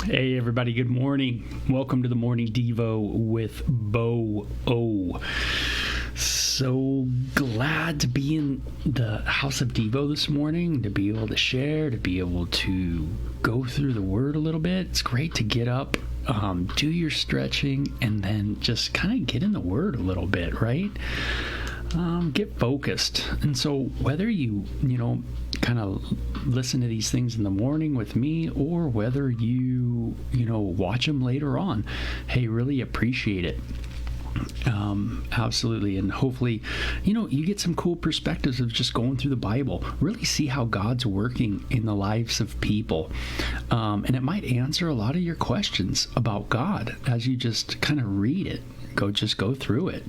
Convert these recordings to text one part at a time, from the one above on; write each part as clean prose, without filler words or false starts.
Hey everybody, good morning. Welcome to the Morning Devo with Bo O. So glad to be in the House of Devo this morning, to be able to share, to be able to go through the Word a little bit. It's great to get up, do your stretching, and then just kind of get in the Word a little bit, right? Get focused. And so whether you kind of listen to these things in the morning with me, or whether you watch them later on, hey, really appreciate it. Absolutely. And hopefully, you get some cool perspectives of just going through the Bible, really see how God's working in the lives of people. And it might answer a lot of your questions about God as you just kind of read it, go through it.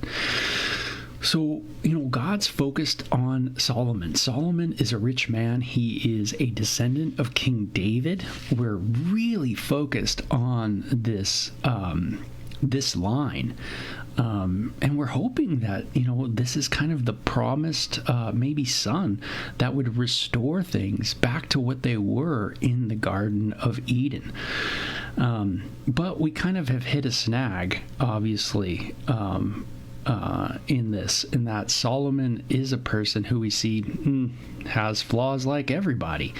So, God's focused on Solomon. Solomon is a rich man. He is a descendant of King David. We're really focused on this line. And we're hoping that, this is kind of the promised, maybe son that would restore things back to what they were in the Garden of Eden. But we kind of have hit a snag, obviously, in that Solomon is a person who we see has flaws like everybody.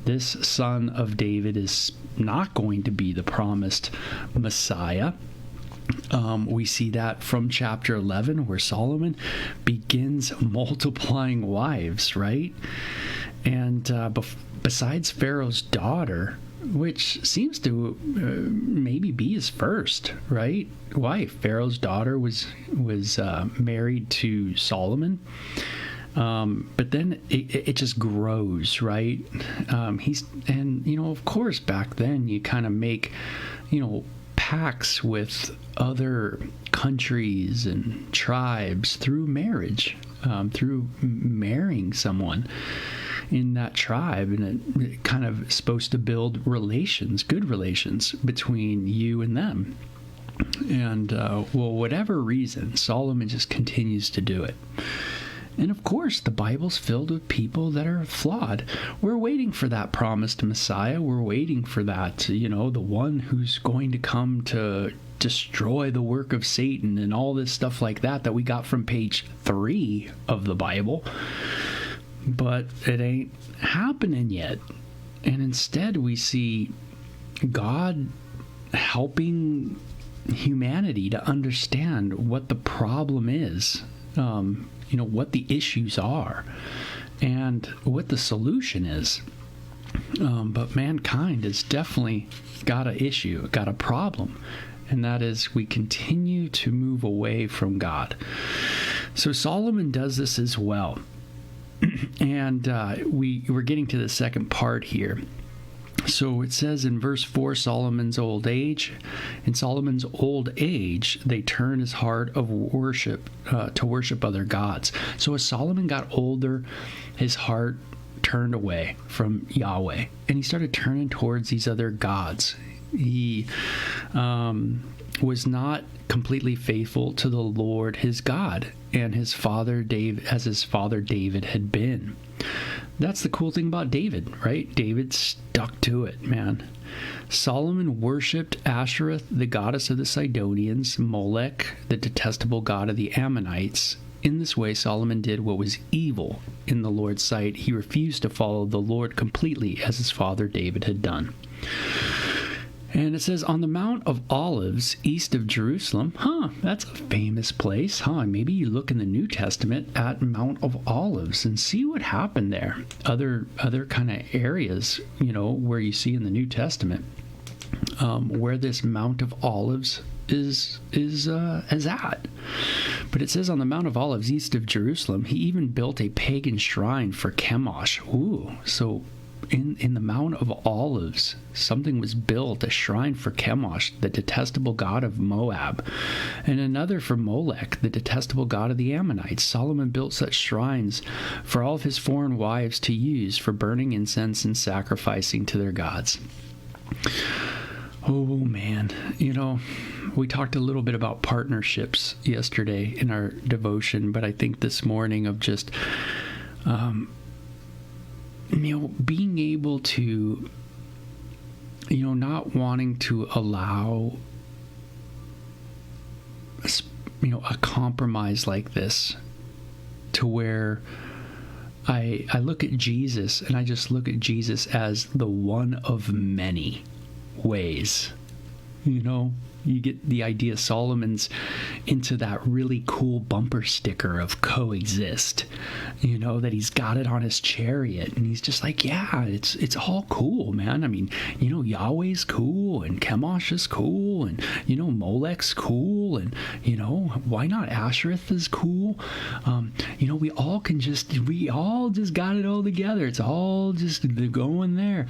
This son of David is not going to be the promised Messiah. We see that from chapter 11, where Solomon begins multiplying wives, right? And besides Pharaoh's daughter, which seems to maybe be his first, right, wife. Pharaoh's daughter was married to Solomon, but then it just grows, right? Of course, back then you kind of make, pacts with other countries and tribes through marriage, through marrying someone in that tribe, and it kind of supposed to build good relations between you and them. And whatever reason, Solomon just continues to do it. And of course, the Bible's filled with people that are flawed. We're waiting for that promised Messiah. We're waiting for that, the one who's going to come to destroy the work of Satan and all this stuff like that we got from page 3 of the Bible. But it ain't happening yet. And instead we see God helping humanity to understand what the problem is, what the issues are, and what the solution is. But mankind has definitely got an issue, got a problem, and that is we continue to move away from God. So Solomon does this as well. And we're getting to the second part here. So it says in verse 4, Solomon's old age. In Solomon's old age, they turned his heart of worship to worship other gods. So as Solomon got older, his heart turned away from Yahweh, and he started turning towards these other gods. He was not completely faithful to the Lord his God, and his father David had been. That's the cool thing about David, right? David stuck to it, man. Solomon worshipped Ashereth, the goddess of the Sidonians, Molech, the detestable god of the Ammonites. In this way, Solomon did what was evil in the Lord's sight. He refused to follow the Lord completely as his father David had done. And it says, on the Mount of Olives, east of Jerusalem. That's a famous place, Maybe you look in the New Testament at Mount of Olives and see what happened there. Other kind of areas, where you see in the New Testament, where this Mount of Olives is at. But it says on the Mount of Olives, east of Jerusalem, he even built a pagan shrine for Chemosh. Ooh, so in the Mount of Olives, something was built, a shrine for Chemosh, the detestable god of Moab, and another for Molech, the detestable god of the Ammonites. Solomon built such shrines for all of his foreign wives to use for burning incense and sacrificing to their gods. Oh, man. We talked a little bit about partnerships yesterday in our devotion, but I think this morning of just being able to not wanting to allow, a compromise like this, to where I look at Jesus, and I just look at Jesus as the one of many ways. You get the idea. Solomon's into that really cool bumper sticker of coexist, that he's got it on his chariot, and he's just like, yeah, it's all cool, man. I mean, Yahweh's cool, and Chemosh is cool, and Molech's cool, and why not Ashereth is cool. We all just got it all together. It's all just going there.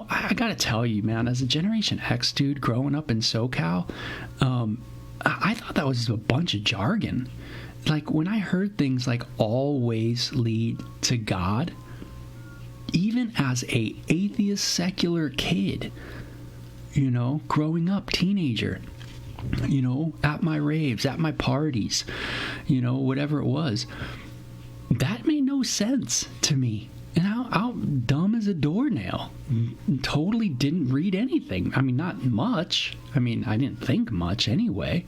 I gotta tell you, man, as a Generation X dude growing up in SoCal, I thought that was a bunch of jargon. Like, when I heard things like all ways lead to God, even as a atheist secular kid, growing up, teenager, at my raves, at my parties, whatever it was, that made no sense to me. And how dumb as a doornail. Totally didn't read anything. I mean, not much. I mean, I didn't think much anyway.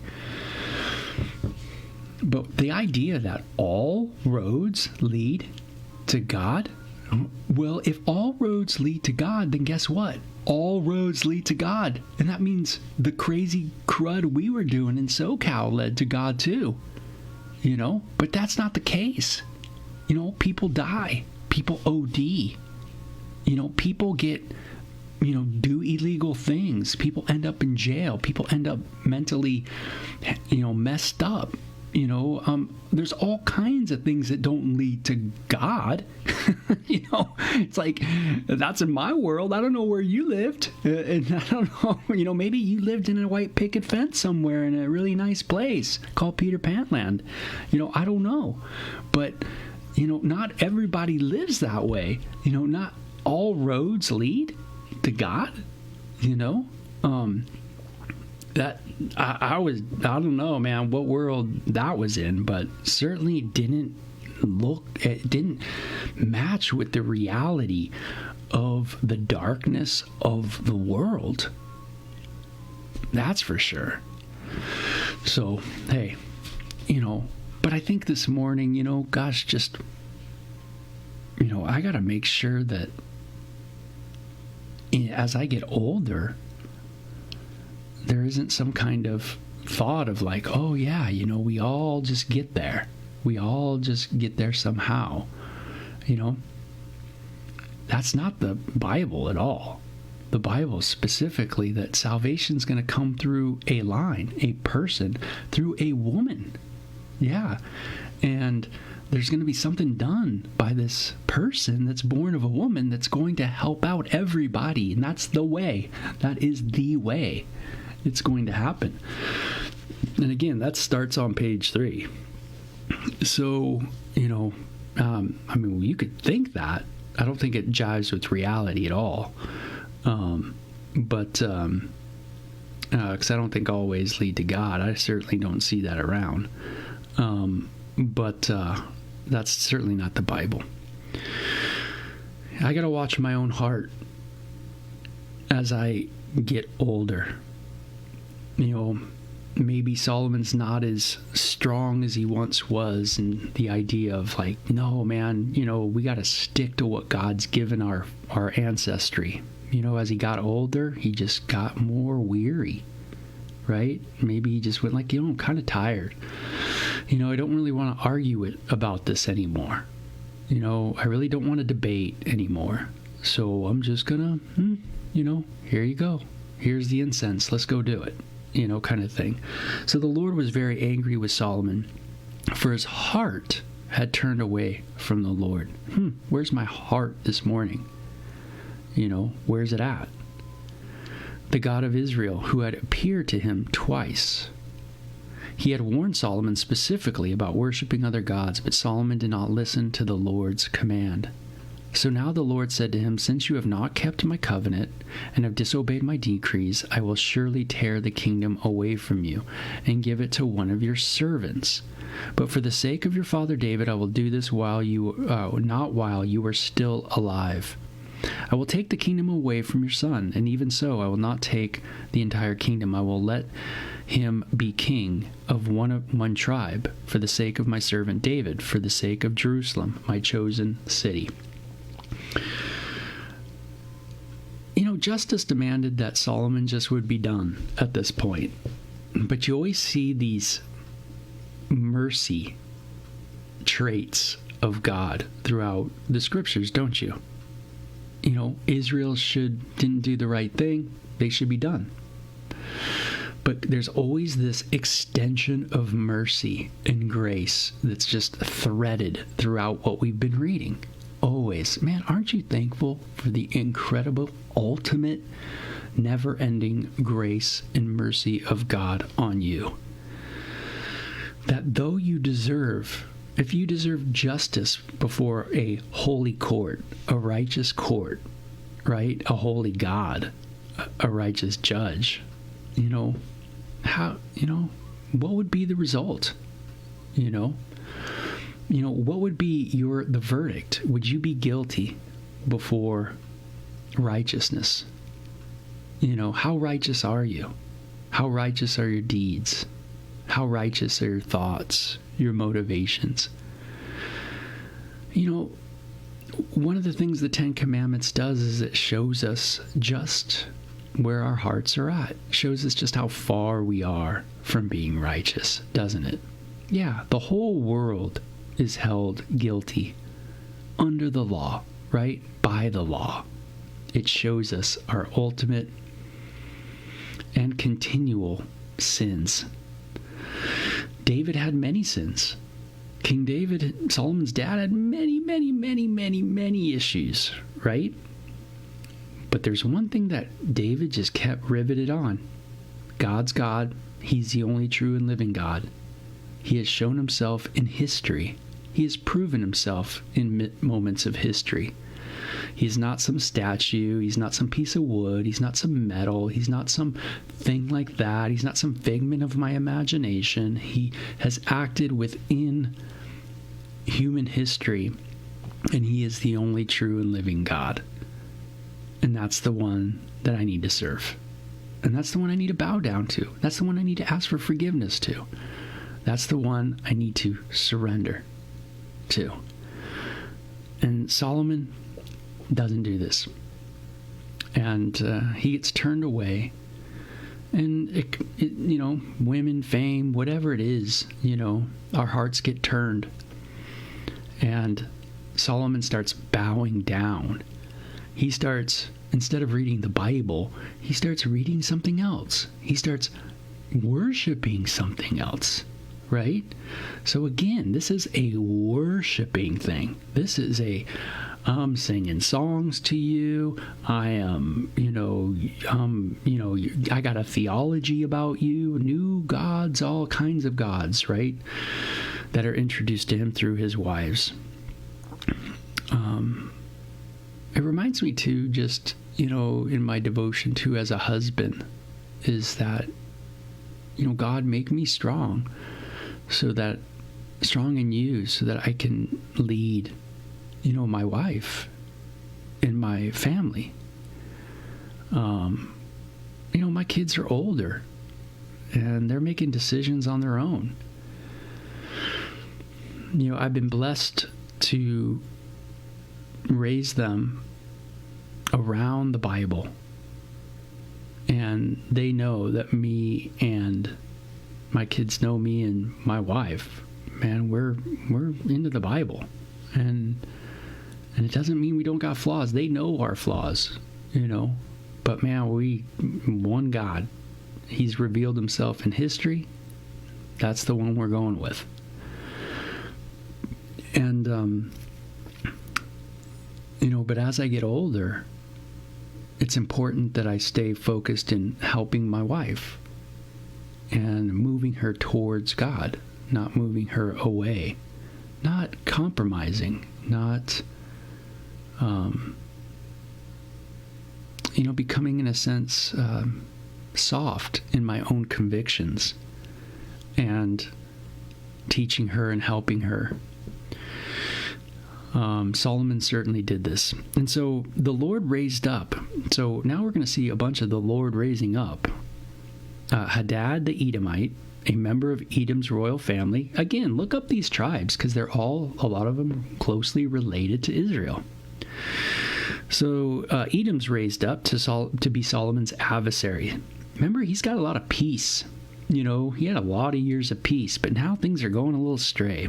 But the idea that all roads lead to God, well, if all roads lead to God, then guess what? All roads lead to God. And that means the crazy crud we were doing in SoCal led to God too. But that's not the case. People die. People OD. People get, do illegal things. People end up in jail. People end up mentally, messed up. There's all kinds of things that don't lead to God. It's like, that's in my world. I don't know where you lived. And I don't know, maybe you lived in a white picket fence somewhere in a really nice place called Peter Pan Land. I don't know. But not everybody lives that way. Not all roads lead to God. That I don't know, man, what world that was in, but certainly didn't match with the reality of the darkness of the world. That's for sure. So, hey, but I think this morning, gosh, just, I got to make sure that as I get older, there isn't some kind of thought of like, oh yeah, we all just get there. We all just get there somehow. That's not the Bible at all. The Bible specifically that salvation's going to come through a line, a person, through a woman. Yeah. And there's going to be something done by this person that's born of a woman that's going to help out everybody. And that's the way. That is the way it's going to happen. And again, that starts on page 3. So, you could think that. I don't think it jives with reality at all. Because I don't think all ways lead to God. I certainly don't see that around. But that's certainly not the Bible. I got to watch my own heart as I get older. Maybe Solomon's not as strong as he once was, and the idea of like, no, man, we got to stick to what God's given our ancestry. As he got older, he just got more weary, right? Maybe he just went like, I'm kind of tired. I don't really want to argue about this anymore. I really don't want to debate anymore. So I'm just gonna, here you go. Here's the incense. Let's go do it. Kind of thing. So the Lord was very angry with Solomon, for his heart had turned away from the Lord. Where's my heart this morning? Where's it at? The God of Israel, who had appeared to him twice. He had warned Solomon specifically about worshiping other gods, but Solomon did not listen to the Lord's command. So now the Lord said to him, since you have not kept my covenant and have disobeyed my decrees, I will surely tear the kingdom away from you and give it to one of your servants. But for the sake of your father David, I will do this not while you are still alive. I will take the kingdom away from your son, and even so I will not take the entire kingdom. I will let him be king of one tribe, for the sake of my servant David, for the sake of Jerusalem, my chosen city. Justice demanded that Solomon just would be done at this point. But you always see these mercy traits of God throughout the scriptures, don't you? Israel didn't do the right thing. They should be done. But there's always this extension of mercy and grace that's just threaded throughout what we've been reading. Always. Man, aren't you thankful for the incredible, ultimate, never-ending grace and mercy of God on you? That though if you deserve justice before a holy court, a righteous court, right? A holy God, a righteous judge, what would be the result? What would be the verdict? Would you be guilty before righteousness? How righteous are you? How righteous are your deeds? How righteous are your thoughts, your motivations? One of the things the Ten Commandments does is it shows us just where our hearts are at. It shows us just how far we are from being righteous, doesn't it? Yeah, the whole world is held guilty under the law, right? By the law. It shows us our ultimate and continual sins. David had many sins. King David, Solomon's dad, had many, many, many, many, many issues, right? But there's one thing that David just kept riveted on. God's God. He's the only true and living God. He has shown himself in history. He has proven himself in moments of history. He's not some statue. He's not some piece of wood. He's not some metal. He's not some thing like that. He's not some figment of my imagination. He has acted within human history, and he is the only true and living God. And that's the one that I need to serve. And that's the one I need to bow down to. That's the one I need to ask for forgiveness to. That's the one I need to surrender to. And Solomon doesn't do this. And he gets turned away. And, women, fame, whatever it is, our hearts get turned. And Solomon starts bowing down. He starts, instead of reading the Bible, he starts reading something else. He starts worshiping something else, right? So again, this is a worshiping thing. This is I'm singing songs to you. I am, I got a theology about you, new gods, all kinds of gods, right? That are introduced to him through his wives. It reminds me too, just, in my devotion too as a husband, is that, God, make me strong in you so that I can lead, my wife and my family. My kids are older and they're making decisions on their own. I've been blessed to raise them around the Bible, and they know that me and my kids know me and my wife. Man, we're into the Bible, and it doesn't mean we don't got flaws. They know our flaws, but man, one God, he's revealed himself in history. That's the one we're going with. And but as I get older, it's important that I stay focused in helping my wife and moving her towards God, not moving her away, not compromising, not, becoming in a sense soft in my own convictions and teaching her and helping her. Solomon certainly did this. And so the Lord raised up. So now we're going to see a bunch of the Lord raising up. Hadad the Edomite, a member of Edom's royal family. Again, look up these tribes because they're all, a lot of them, closely related to Israel. So Edom's raised up to be Solomon's adversary. Remember, he's got a lot of peace. You know, he had a lot of years of peace, but now things are going a little astray.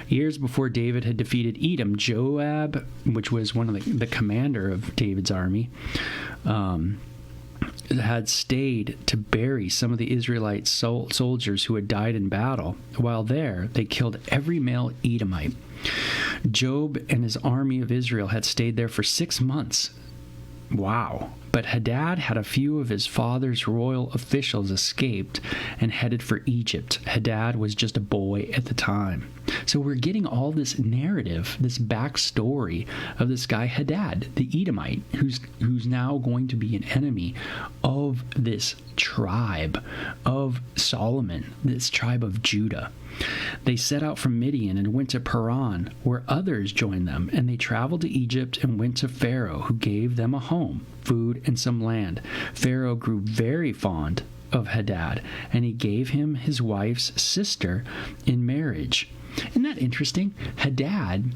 Years before David had defeated Edom, Joab, which was one of the commander of David's army, had stayed to bury some of the Israelite soldiers who had died in battle. While there, they killed every male Edomite. Joab and his army of Israel had stayed there for 6 months. Wow. But Hadad had a few of his father's royal officials escaped and headed for Egypt. Hadad was just a boy at the time. So we're getting all this narrative, this backstory of this guy Hadad, the Edomite, who's now going to be an enemy of this tribe of Solomon, this tribe of Judah. They set out from Midian and went to Paran, where others joined them, and they traveled to Egypt and went to Pharaoh, who gave them a home, food, and some land. Pharaoh grew very fond of Hadad, and he gave him his wife's sister in marriage. Isn't that interesting? Hadad,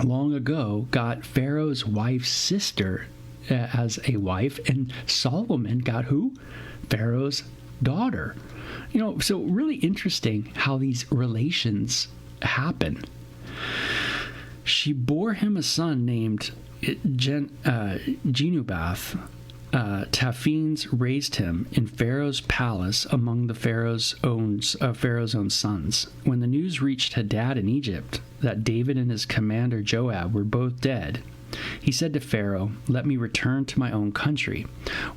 long ago, got Pharaoh's wife's sister as a wife, and Solomon got who? Pharaoh's daughter. You know, so really interesting how these relations happen. She bore him a son named Genubath. Taphanes raised him in Pharaoh's palace among the Pharaoh's own sons. When the news reached Hadad in Egypt that David and his commander Joab were both dead, he said to Pharaoh, "Let me return to my own country."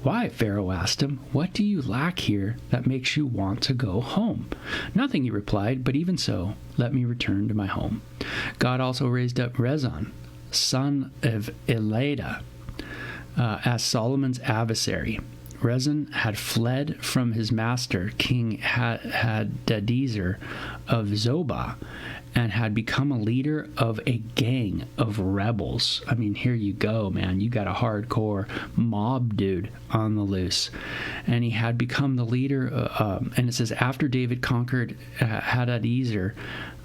"Why?" Pharaoh asked him. "What do you lack here that makes you want to go home?" "Nothing," he replied, "but even so, let me return to my home." God also raised up Rezon, son of Eliada, as Solomon's adversary. Rezon had fled from his master, King Hadadezer of Zobah, and had become a leader of a gang of rebels. I mean, here you go, man. You got a hardcore mob dude on the loose. And he had become the leader, and it says, after David conquered Hadadezer,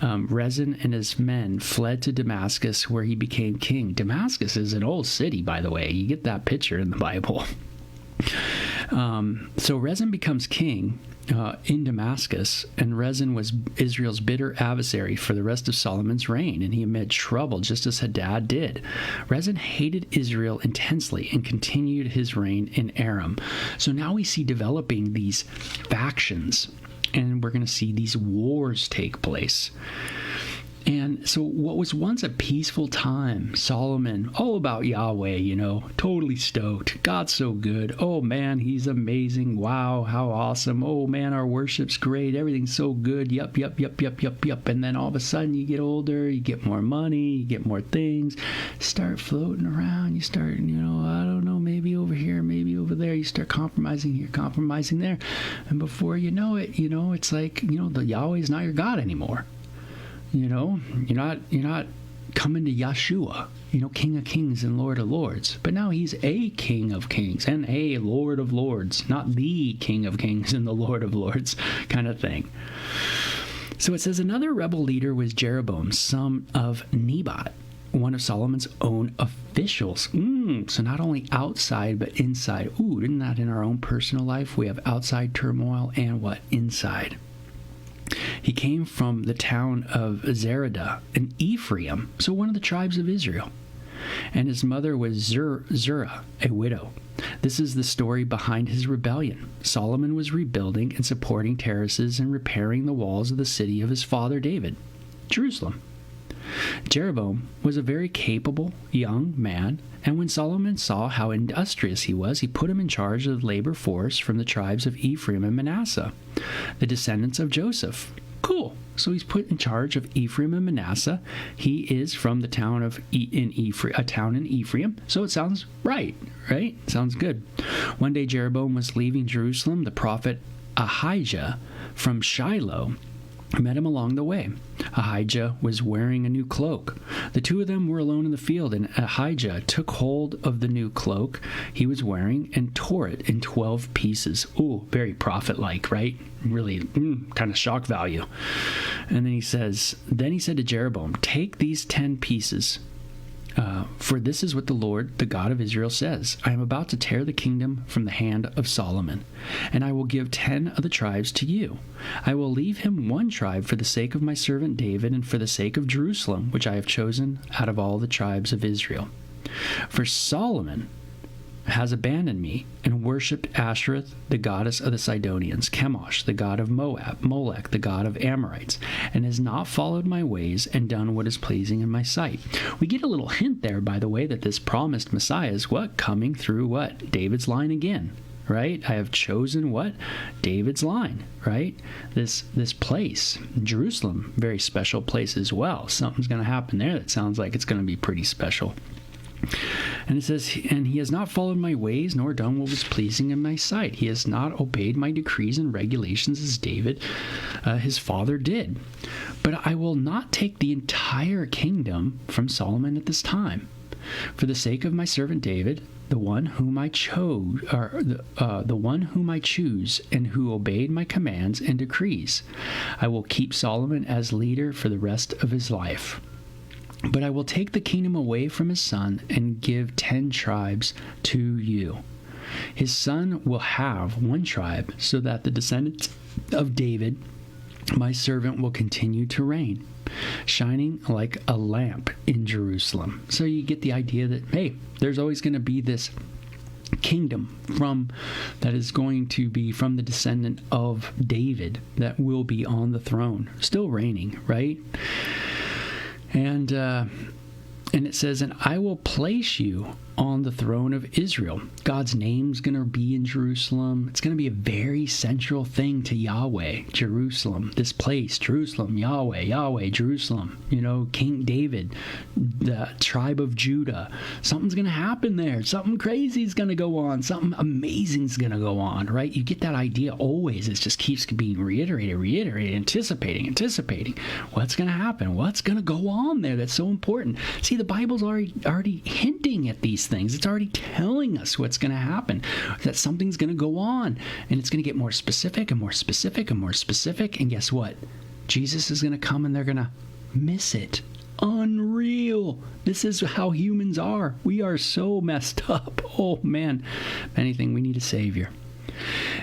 Rezon and his men fled to Damascus, where he became king. Damascus is an old city, by the way. You get that picture in the Bible. So Rezon becomes king in Damascus, and Rezon was Israel's bitter adversary for the rest of Solomon's reign, and he made trouble just as Hadad did. Rezon hated Israel intensely and continued his reign in Aram. So now we see developing these factions, and we're going to see these wars take place. And so what was once a peaceful time, Solomon, all about Yahweh, you know, totally stoked. God's so good. Oh, man, he's amazing. Wow, how awesome. Oh, man, our worship's great. Everything's so good. Yup. And then all of a sudden you get older, you get more money, you get more things, start floating around. You start, I don't know, maybe over here, maybe over there. You start compromising here, compromising there. And before you know it, it's like, the Yahweh's not your God anymore. You're not coming to Yeshua, King of Kings and Lord of Lords. But now he's a King of Kings and a Lord of Lords, not the King of Kings and the Lord of Lords kind of thing. So it says another rebel leader was Jeroboam, son of Nebat, one of Solomon's own officials. So not only outside, but inside. Ooh, isn't that in our own personal life? We have outside turmoil and what? Inside. He came from the town of Zeradah in Ephraim, so one of the tribes of Israel. And his mother was Zerah, a widow. This is the story behind his rebellion. Solomon was rebuilding and supporting terraces and repairing the walls of the city of his father David, Jerusalem. Jeroboam was a very capable young man, and when Solomon saw how industrious he was, he put him in charge of the labor force from the tribes of Ephraim and Manasseh, the descendants of Joseph. Cool. So he's put in charge of Ephraim and Manasseh. He is from the town of a town in Ephraim. So it sounds right? Sounds good. One day Jeroboam was leaving Jerusalem. The prophet Ahijah from Shiloh I met him along the way. Ahijah was wearing a new cloak. The two of them were alone in the field, and Ahijah took hold of the new cloak he was wearing and tore it in 12 pieces. Ooh, very prophet-like, right? Really kind of shock value. And then he said to Jeroboam, take these 10 pieces, for this is what the Lord, the God of Israel, says. I am about to tear the kingdom from the hand of Solomon, and I will give 10 of the tribes to you. I will leave him 1 tribe for the sake of my servant David and for the sake of Jerusalem, which I have chosen out of all the tribes of Israel. For Solomon has abandoned me and worshipped Ashtoreth, the goddess of the Sidonians, Chemosh, the god of Moab, Molech, the god of Amorites, and has not followed my ways and done what is pleasing in my sight. We get a little hint there, by the way, that this promised Messiah is what? Coming through what? David's line again, right? I have chosen what? David's line, right? This place, Jerusalem, very special place as well. Something's going to happen there that sounds like it's going to be pretty special. And it says, and he has not followed my ways, nor done what was pleasing in my sight. He has not obeyed my decrees and regulations as David, his father, did. But I will not take the entire kingdom from Solomon at this time. For the sake of my servant David, the one whom I chose, the one whom I choose, and who obeyed my commands and decrees, I will keep Solomon as leader for the rest of his life. But I will take the kingdom away from his son and give 10 tribes to you. His son will have 1 tribe, so that the descendants of David, my servant, will continue to reign, shining like a lamp in Jerusalem. So you get the idea that, hey, there's always going to be this kingdom that is going to be from the descendant of David that will be on the throne, still reigning, right? And it says, and I will place you on the throne of Israel. God's name's going to be in Jerusalem. It's going to be a very central thing to Yahweh, Jerusalem. This place, Jerusalem, Yahweh, Yahweh, Jerusalem. You know, King David, the tribe of Judah. Something's going to happen there. Something crazy is going to go on. Something amazing is going to go on, right? You get that idea always. It just keeps being reiterated, anticipating. What's going to happen? What's going to go on there? That's so important. See, the Bible's already hinting at these things. It's already telling us what's going to happen, that something's going to go on, and it's going to get more specific and more specific and more specific. And guess what? Jesus is going to come and they're going to miss it. Unreal. This is how humans are. We are so messed up. Oh man, if anything, we need a savior.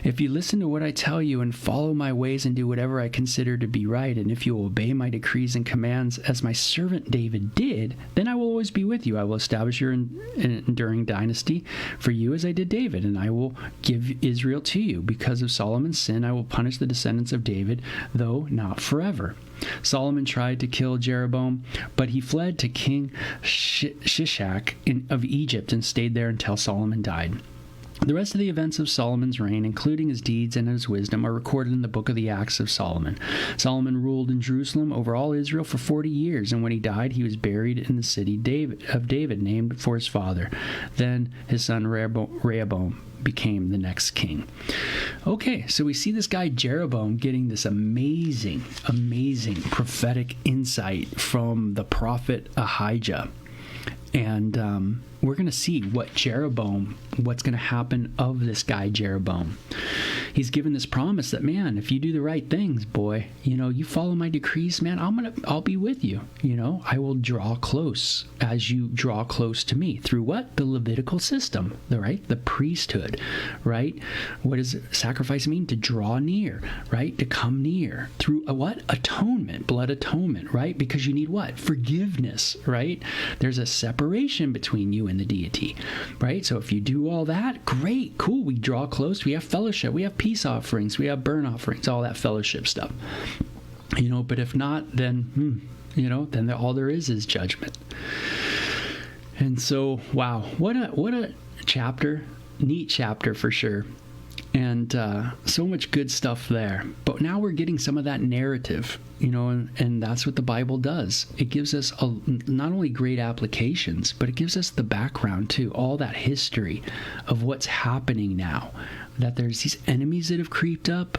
If you listen to what I tell you and follow my ways and do whatever I consider to be right, and if you obey my decrees and commands as my servant David did, then I will always be with you. I will establish your enduring dynasty for you as I did David, and I will give Israel to you. Because of Solomon's sin, I will punish the descendants of David, though not forever. Solomon tried to kill Jeroboam, but he fled to King Shishak of Egypt and stayed there until Solomon died. The rest of the events of Solomon's reign, including his deeds and his wisdom, are recorded in the book of the Acts of Solomon. Solomon ruled in Jerusalem over all Israel for 40 years, and when he died, he was buried in the city of David, named for his father. Then his son Rehoboam became the next king. Okay, so we see this guy Jeroboam getting this amazing prophetic insight from the prophet Ahijah. And we're going to see what's going to happen of this guy Jeroboam. He's given this promise that, man, if you do the right things, boy, you follow my decrees, man, I'll be with you. I will draw close as you draw close to me. Through what? The Levitical system, the priesthood, right? What does sacrifice mean? To draw near, right? To come near. Through what? Atonement, blood atonement, right? Because you need what? Forgiveness, right? There's a separation between you and the deity, right? So if you do all that, great, cool. We draw close. We have fellowship. We have peace offerings. We have burnt offerings, all that fellowship stuff. But if not, then, then all there is judgment. And so, wow, what a chapter, neat chapter for sure. And so much good stuff there. But now we're getting some of that narrative, and that's what the Bible does. It gives us not only great applications, but it gives us the background too, all that history of what's happening now. That there's these enemies that have creeped up,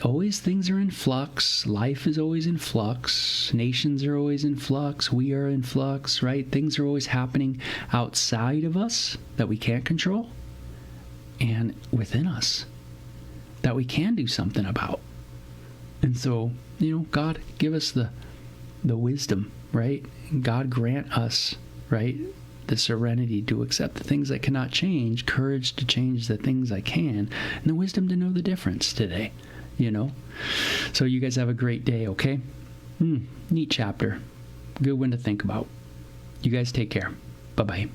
always things are in flux. Life is always in flux. Nations are always in flux. We are in flux, right? Things are always happening outside of us that we can't control, and within us that we can do something about. And so, God, give us the wisdom, right? God grant us, right, the serenity to accept the things that cannot change, courage to change the things I can, and the wisdom to know the difference today, So you guys have a great day, okay? Neat chapter. Good one to think about. You guys take care. Bye-bye.